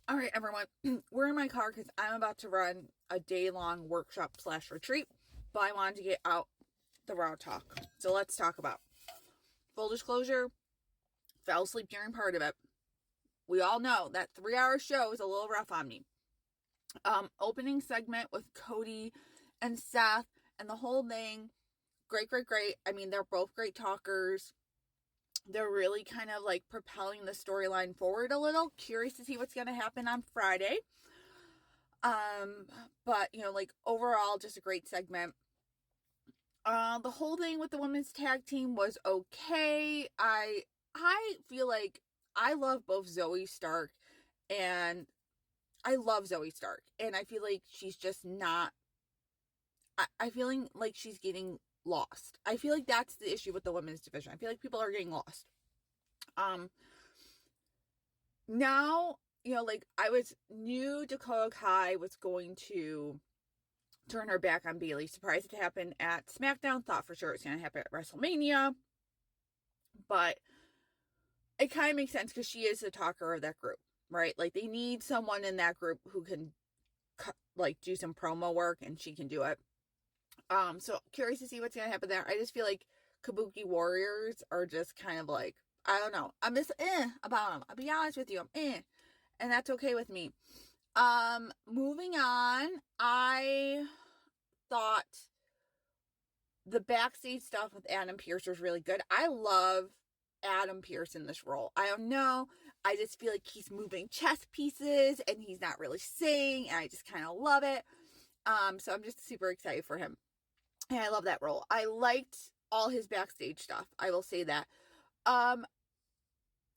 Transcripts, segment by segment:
All right, everyone, we're in my car because I'm about to run a day-long workshop/retreat, but I wanted to get out the raw talk. So let's talk about. Full disclosure, fell asleep during part of it. We all know that 3-hour show is a little rough on me. Opening segment with Cody and Seth and the whole thing, great. I mean, they're both great talkers. They're really kind of like propelling the storyline forward a little. Curious to see what's going to happen on Friday. But like overall, just a great segment. The whole thing with the women's tag team was okay. I feel like I love both Zoe Stark and I love Zoe Stark, and I feel like she's just not. I feeling like she's getting lost. I feel like that's the issue with the women's division. I feel like people are getting lost. Now, like I knew Dakota Kai was going to turn her back on Bayley. Surprised it happened at SmackDown. Thought for sure it was going to happen at WrestleMania. But it kind of makes sense because she is the talker of that group, right? Like they need someone in that group who can like do some promo work, and she can do it. So curious to see what's gonna happen there. I just feel like Kabuki Warriors are just kind of like, I don't know. I'm just about them. I'll be honest with you. And that's okay with me. Moving on, I thought the backstage stuff with Adam Pearce was really good. I love Adam Pearce in this role. I don't know. I just feel like he's moving chess pieces and he's not really saying, and I just kind of love it. So I'm just super excited for him. And I love that role. I liked all his backstage stuff. I will say that.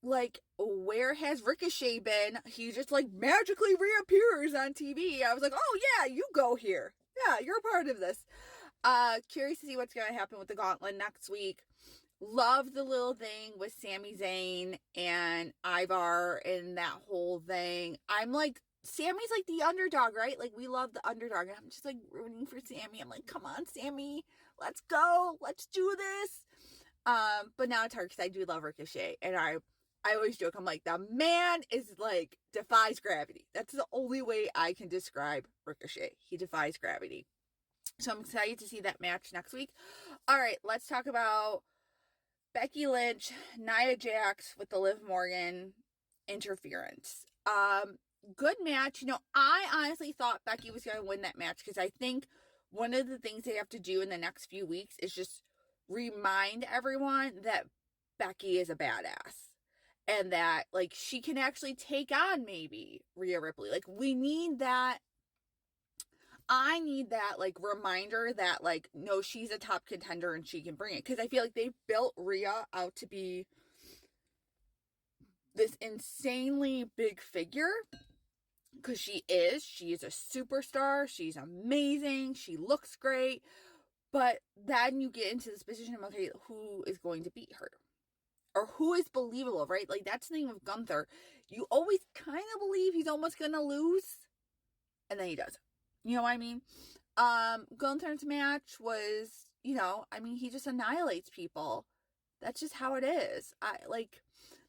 Like, where has Ricochet been? He just like magically reappears on TV. I was like, oh yeah, you go here. Yeah, you're a part of this. Curious to see what's going to happen with the Gauntlet next week. Love the little thing with Sami Zayn and Ivar and that whole thing. I'm like, Sammy's like the underdog, right? Like, we love the underdog. And I'm just like rooting for Sammy. I'm like, come on, Sammy. Let's go. Let's do this. But now it's hard because I do love Ricochet. And I always joke, I'm like, the man is like, defies gravity. That's the only way I can describe Ricochet. He defies gravity. So I'm excited to see that match next week. All right, let's talk about Becky Lynch, Nia Jax with the Liv Morgan interference. Good match. I honestly thought Becky was going to win that match because I think one of the things they have to do in the next few weeks is just remind everyone that Becky is a badass and that like she can actually take on maybe Rhea Ripley. Like we need that. I need that like reminder that like, no, she's a top contender and she can bring it. Because I feel like they built Rhea out to be this insanely big figure. Because she is a superstar. She's amazing. She looks great. But then you get into this position of, okay, who is going to beat her? Or who is believable, right? Like that's the thing with Gunther. You always kind of believe he's almost going to lose. And then he doesn't. You know what I mean? Gunther's match was, he just annihilates people. That's just how it is.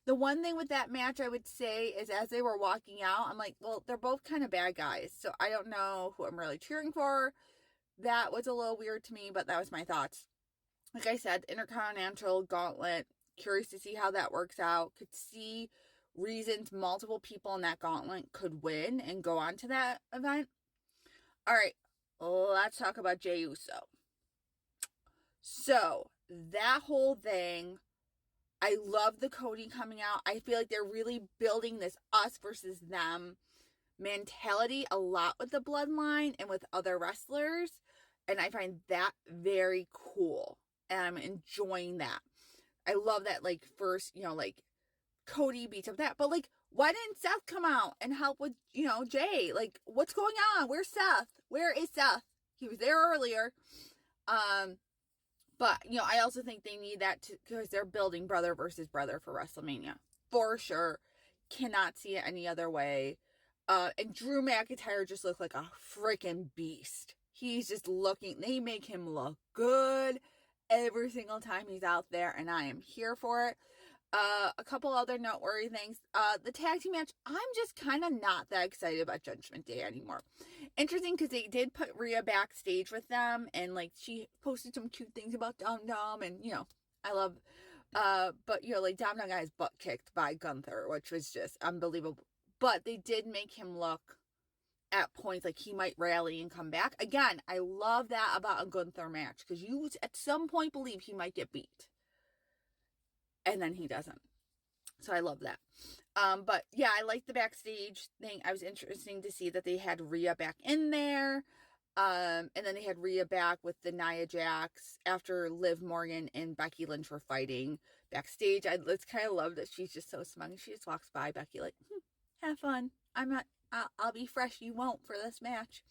The one thing with that match I would say is as they were walking out, I'm like, well, they're both kind of bad guys. So I don't know who I'm really cheering for. That was a little weird to me, but that was my thoughts. Like I said, Intercontinental Gauntlet, curious to see how that works out. Could see reasons multiple people in that gauntlet could win and go on to that event. All right, let's talk about Jey Uso. So, that whole thing, I love the Cody coming out. I feel like they're really building this us versus them mentality a lot with the Bloodline and with other wrestlers. And I find that very cool. And I'm enjoying that. I love that, like, first, like, Cody beats up that. But, like, why didn't Seth come out and help with, Jay? Like, what's going on? Where's Seth? Where is Seth? He was there earlier. But, I also think they need that because they're building brother versus brother for WrestleMania. For sure. Cannot see it any other way. And Drew McIntyre just looked like a freaking beast. He's just they make him look good every single time he's out there, and I am here for it. A couple other noteworthy things. The tag team match, I'm just kind of not that excited about Judgment Day anymore. Interesting because they did put Rhea backstage with them, and like she posted some cute things about Dom Dom, and I love. But like Dom Dom got his butt kicked by Gunther, which was just unbelievable. But they did make him look at points like he might rally and come back. Again, I love that about a Gunther match because you at some point believe he might get beat. And then he doesn't. So I love that. But yeah, I like the backstage thing. I was interesting to see that they had Rhea back in there. And then they had Rhea back with the Nia Jax after Liv Morgan and Becky Lynch were fighting backstage. I just kind of love that she's just so smug. She just walks by Becky like, have fun. I'll be fresh. You won't for this match.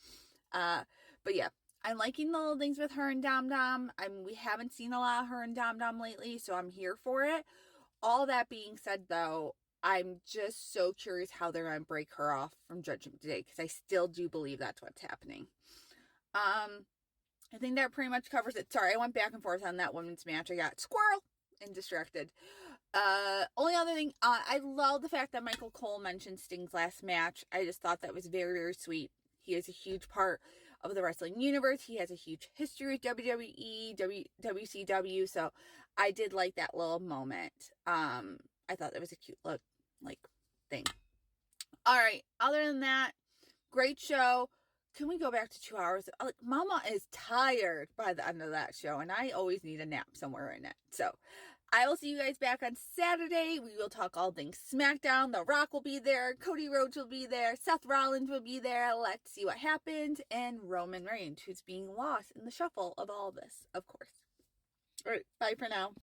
But yeah, I'm liking the little things with her and Dom Dom. We haven't seen a lot of her and Dom Dom lately, so I'm here for it. All that being said, though, I'm just so curious how they're going to break her off from Judgment Day, because I still do believe that's what's happening. I think that pretty much covers it. Sorry, I went back and forth on that women's match. I got squirrel and distracted. Only other thing, I love the fact that Michael Cole mentioned Sting's last match. I just thought that was very, very sweet. He is a huge part of the wrestling universe. He has a huge history with WWE, WCW, so I did like that little moment. I thought that was a cute thing. All right, other than that, great show. Can we go back to 2 hours? Like, Mama is tired by the end of that show, and I always need a nap somewhere in it. So I will see you guys back on Saturday. We will talk all things SmackDown. The Rock will be there. Cody Rhodes will be there. Seth Rollins will be there. Let's see what happens. And Roman Reigns, who's being lost in the shuffle of all of this, of course. All right, bye for now.